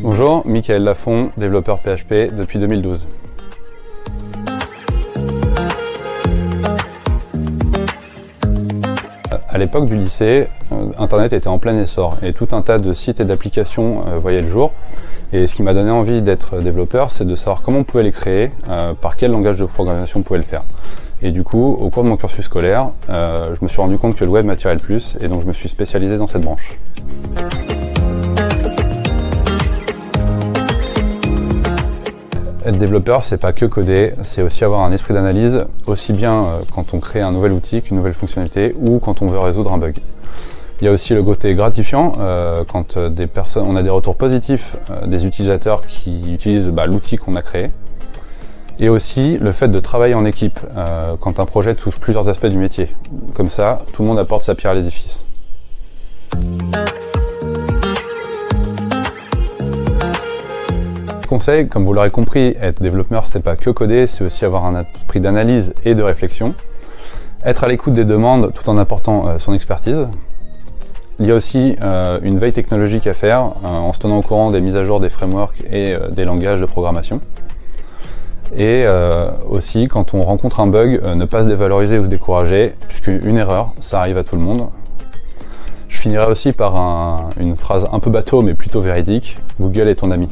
Bonjour, Michael Lafont, développeur PHP depuis 2012. À l'époque du lycée, Internet était en plein essor et tout un tas de sites et d'applications voyaient le jour. Et ce qui m'a donné envie d'être développeur, c'est de savoir comment on pouvait les créer, par quel langage de programmation on pouvait le faire. Et du coup, au cours de mon cursus scolaire, je me suis rendu compte que le web m'attirait le plus et donc je me suis spécialisé dans cette branche. Être développeur, c'est pas que coder, c'est aussi avoir un esprit d'analyse, aussi bien quand on crée un nouvel outil qu'une nouvelle fonctionnalité ou quand on veut résoudre un bug. Il y a aussi le côté gratifiant, quand on a des retours positifs des utilisateurs qui utilisent l'outil qu'on a créé. Et aussi le fait de travailler en équipe, quand un projet touche plusieurs aspects du métier. Comme ça, tout le monde apporte sa pierre à l'édifice. Conseil, comme vous l'aurez compris, être développeur, c'est pas que coder, c'est aussi avoir un esprit d'analyse et de réflexion. Être à l'écoute des demandes tout en apportant son expertise. Il y a aussi une veille technologique à faire en se tenant au courant des mises à jour des frameworks et des langages de programmation. Et aussi, quand on rencontre un bug, ne pas se dévaloriser ou se décourager, puisqu'une erreur, ça arrive à tout le monde. Je finirai aussi par une phrase un peu bateau mais plutôt véridique, Google est ton ami.